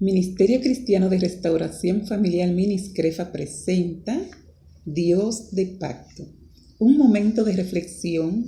Ministerio Cristiano de Restauración Familiar Miniscrefa presenta Dios de Pacto, un momento de reflexión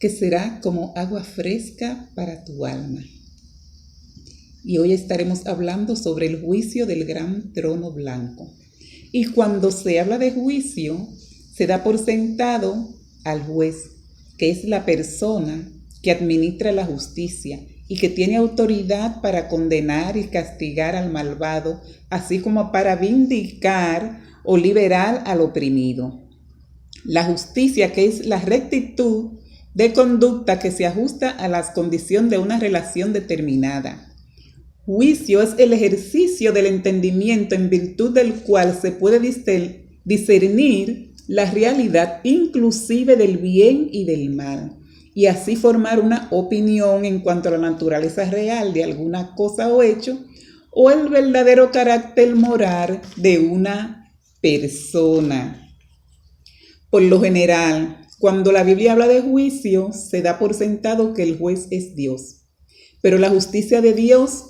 que será como agua fresca para tu alma. Y hoy estaremos hablando sobre el juicio del gran trono blanco. Y cuando se habla de juicio, se da por sentado al juez, que es la persona que administra la justicia y que tiene autoridad para condenar y castigar al malvado, así como para vindicar o liberar al oprimido. La justicia, que es la rectitud de conducta que se ajusta a las condiciones de una relación determinada. Juicio es el ejercicio del entendimiento en virtud del cual se puede discernir la realidad inclusive del bien y del mal, y así formar una opinión en cuanto a la naturaleza real de alguna cosa o hecho, o el verdadero carácter moral de una persona. Por lo general, cuando la Biblia habla de juicio, se da por sentado que el juez es Dios. Pero la justicia de Dios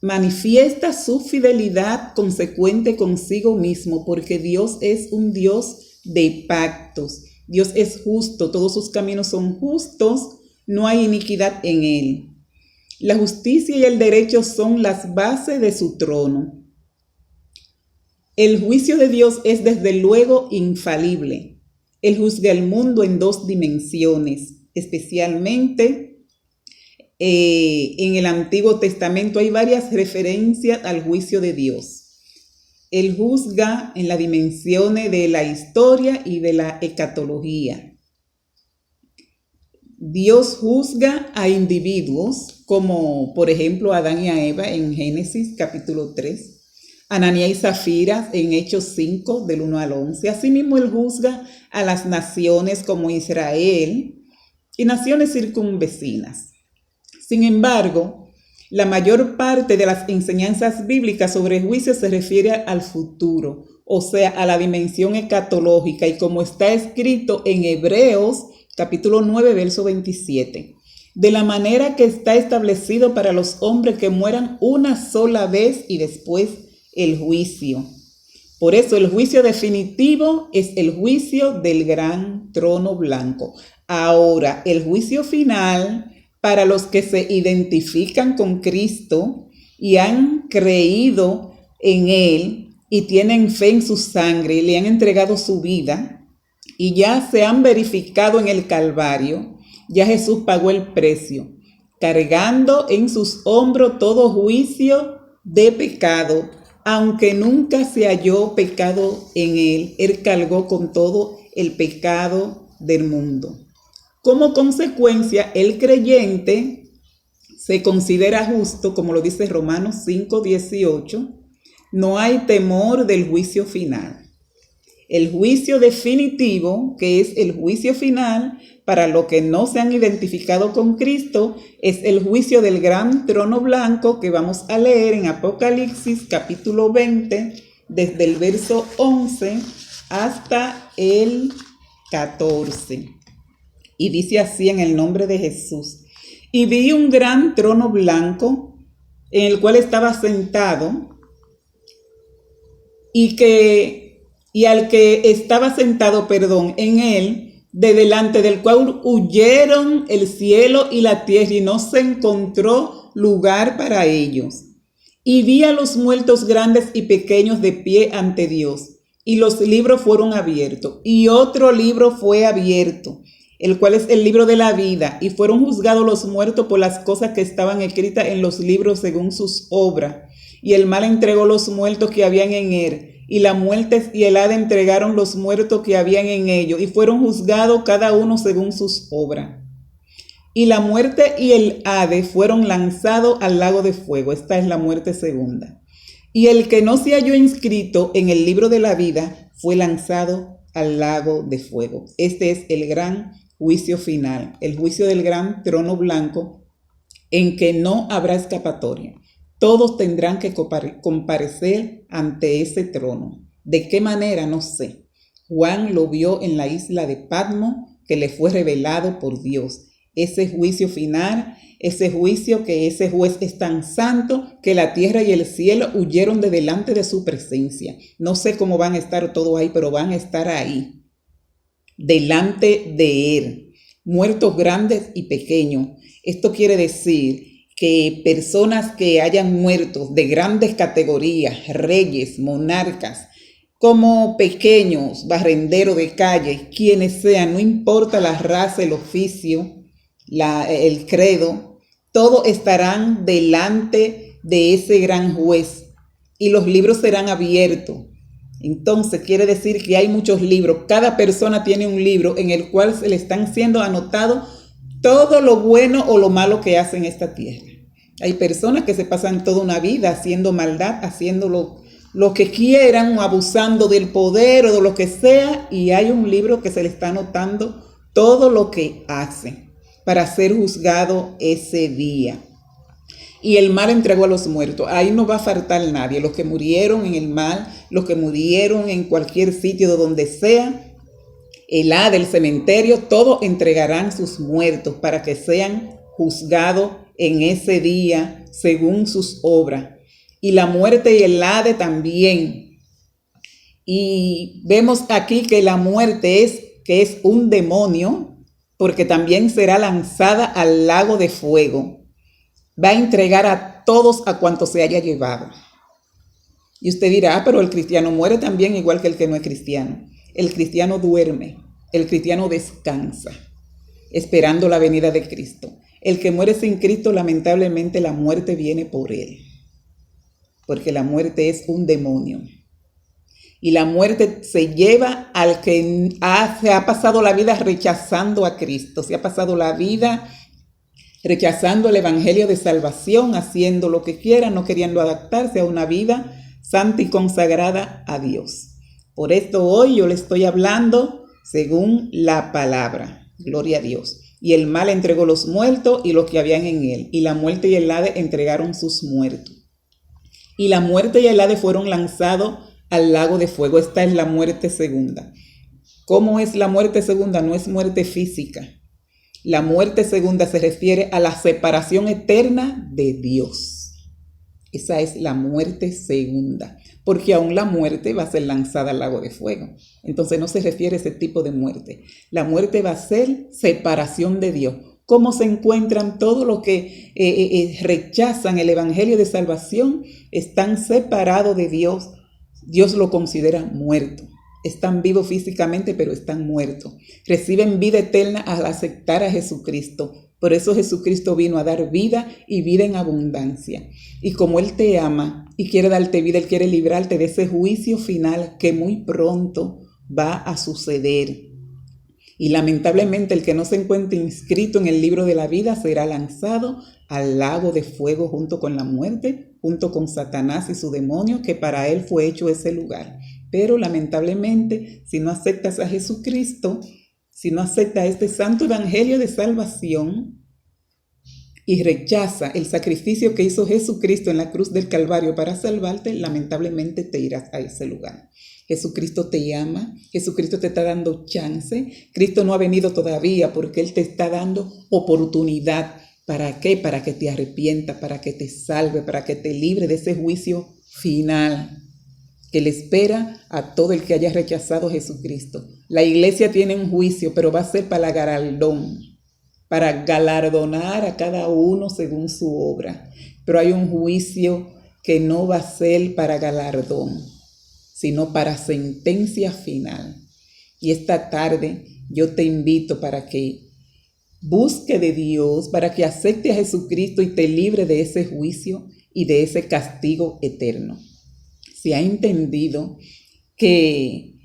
manifiesta su fidelidad consecuente consigo mismo, porque Dios es un Dios de pactos. Dios es justo, todos sus caminos son justos, no hay iniquidad en él. La justicia y el derecho son las bases de su trono. El juicio de Dios es desde luego infalible. Él juzga el mundo en dos dimensiones, especialmente en el Antiguo Testamento hay varias referencias al juicio de Dios. Él juzga en las dimensiones de la historia y de la escatología. Dios juzga a individuos como por ejemplo a Adán y a Eva en Génesis capítulo 3, Ananías y Zafira en Hechos 5 del 1 al 11. Asimismo él juzga a las naciones como Israel y naciones circunvecinas. Sin embargo, la mayor parte de las enseñanzas bíblicas sobre juicio se refiere al futuro, o sea, a la dimensión escatológica, y como está escrito en Hebreos capítulo 9, verso 27, de la manera que está establecido para los hombres que mueran una sola vez y después el juicio. Por eso el juicio definitivo es el juicio del gran trono blanco. Ahora, el juicio final para los que se identifican con Cristo y han creído en Él y tienen fe en su sangre y le han entregado su vida y ya se han verificado en el Calvario, ya Jesús pagó el precio, cargando en sus hombros todo juicio de pecado, aunque nunca se halló pecado en Él, Él cargó con todo el pecado del mundo. Como consecuencia, el creyente se considera justo, como lo dice Romanos 5:18, no hay temor del juicio final. El juicio definitivo, que es el juicio final para los que no se han identificado con Cristo, es el juicio del gran trono blanco que vamos a leer en Apocalipsis capítulo 20, desde el verso 11 hasta el 14. Y dice así en el nombre de Jesús: y vi un gran trono blanco en el cual estaba sentado y al que estaba sentado, en él, de delante del cual huyeron el cielo y la tierra y no se encontró lugar para ellos. Y vi a los muertos grandes y pequeños de pie ante Dios, y los libros fueron abiertos, y otro libro fue abierto, el cual es el libro de la vida, y fueron juzgados los muertos por las cosas que estaban escritas en los libros según sus obras. Y el mal entregó los muertos que habían en él, y la muerte y el Hades entregaron los muertos que habían en ellos, y fueron juzgados cada uno según sus obras. Y la muerte y el Hades fueron lanzados al lago de fuego. Esta es la muerte segunda. Y el que no se halló inscrito en el libro de la vida fue lanzado al lago de fuego. Este es el gran juicio final, el juicio del gran trono blanco, en que no habrá escapatoria. Todos tendrán que comparecer ante ese trono. ¿De qué manera? No sé. Juan lo vio en la isla de Patmos, que le fue revelado por Dios. Ese juicio final ese juicio, que ese juez es tan santo que la tierra y el cielo huyeron de delante de su presencia. No sé cómo van a estar todos ahí, pero van a estar ahí, delante de él, muertos grandes y pequeños. Esto quiere decir que personas que hayan muerto de grandes categorías, reyes, monarcas, como pequeños, barrenderos de calle, quienes sean, no importa la raza, el oficio, el credo, todos estarán delante de ese gran juez y los libros serán abiertos. Entonces quiere decir que hay muchos libros, cada persona tiene un libro en el cual se le están siendo anotados todo lo bueno o lo malo que hace en esta tierra. Hay personas que se pasan toda una vida haciendo maldad, haciendo lo que quieran, o abusando del poder o de lo que sea, y hay un libro que se le está anotando todo lo que hace para ser juzgado ese día. Y el mal entregó a los muertos. Ahí no va a faltar nadie. Los que murieron en el mal, los que murieron en cualquier sitio de donde sea, el hada del cementerio, todos entregarán sus muertos para que sean juzgados en ese día según sus obras. Y la muerte y el hade también. Y vemos aquí que la muerte es un demonio, porque también será lanzada al lago de fuego. Va a entregar a todos a cuantos se haya llevado. Y usted dirá, pero el cristiano muere también igual que el que no es cristiano. El cristiano duerme, el cristiano descansa, esperando la venida de Cristo. El que muere sin Cristo, lamentablemente la muerte viene por él, porque la muerte es un demonio. Y la muerte se lleva al que se ha pasado la vida rechazando a Cristo, se ha pasado la vida rechazando el evangelio de salvación, haciendo lo que quiera, no queriendo adaptarse a una vida santa y consagrada a Dios. Por esto hoy yo le estoy hablando según la palabra. Gloria a Dios. Y el mal entregó los muertos y los que habían en él. Y la muerte y el hade entregaron sus muertos. Y la muerte y el hade fueron lanzados al lago de fuego. Esta es la muerte segunda. ¿Cómo es la muerte segunda? No es muerte física. La muerte segunda se refiere a la separación eterna de Dios. Esa es la muerte segunda, porque aún la muerte va a ser lanzada al lago de fuego. Entonces no se refiere a ese tipo de muerte. La muerte va a ser separación de Dios. ¿Cómo se encuentran todos los que rechazan el evangelio de salvación? Están separados de Dios. Dios lo considera muerto. Están vivos físicamente, pero están muertos. Reciben vida eterna al aceptar a Jesucristo. Por eso Jesucristo vino a dar vida y vida en abundancia. Y como Él te ama y quiere darte vida, Él quiere librarte de ese juicio final que muy pronto va a suceder. Y lamentablemente el que no se encuentre inscrito en el libro de la vida será lanzado al lago de fuego junto con la muerte, junto con Satanás y su demonio, que para él fue hecho ese lugar. Pero lamentablemente, si no aceptas a Jesucristo, si no aceptas este santo evangelio de salvación y rechaza el sacrificio que hizo Jesucristo en la cruz del Calvario para salvarte, lamentablemente te irás a ese lugar. Jesucristo te llama, Jesucristo te está dando chance. Cristo no ha venido todavía porque Él te está dando oportunidad. ¿Para qué? Para que te arrepientas, para que te salve, para que te libre de ese juicio final que le espera a todo el que haya rechazado a Jesucristo. La iglesia tiene un juicio, pero va a ser para para galardonar a cada uno según su obra. Pero hay un juicio que no va a ser para galardón, sino para sentencia final. Y esta tarde yo te invito para que busque de Dios, para que acepte a Jesucristo y te libre de ese juicio y de ese castigo eterno. Si ha entendido que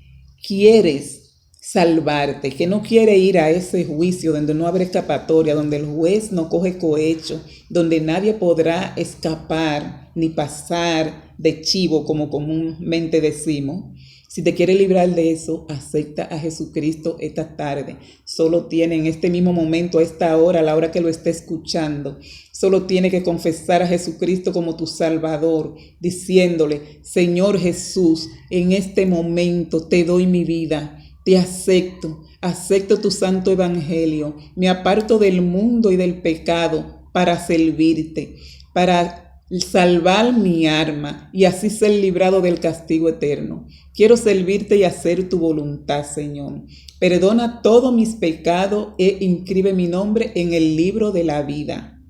quieres salvarte, que no quiere ir a ese juicio donde no habrá escapatoria, donde el juez no coge cohecho, donde nadie podrá escapar ni pasar de chivo, como comúnmente decimos. Si te quiere librar de eso, acepta a Jesucristo esta tarde. Solo tiene en este mismo momento, a esta hora, a la hora que lo esté escuchando, solo tiene que confesar a Jesucristo como tu Salvador, diciéndole: Señor Jesús, en este momento te doy mi vida, te acepto tu santo evangelio, me aparto del mundo y del pecado para servirte, para salvar mi alma y así ser librado del castigo eterno. Quiero servirte y hacer tu voluntad, Señor. Perdona todos mis pecados e inscribe mi nombre en el libro de la vida.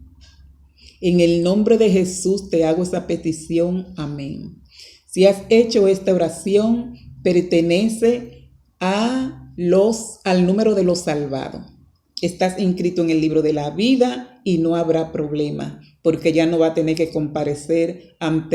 En el nombre de Jesús te hago esa petición. Amén. Si has hecho esta oración, pertenece al número de los salvados. Estás inscrito en el libro de la vida y no habrá problema, porque ya no va a tener que comparecer ante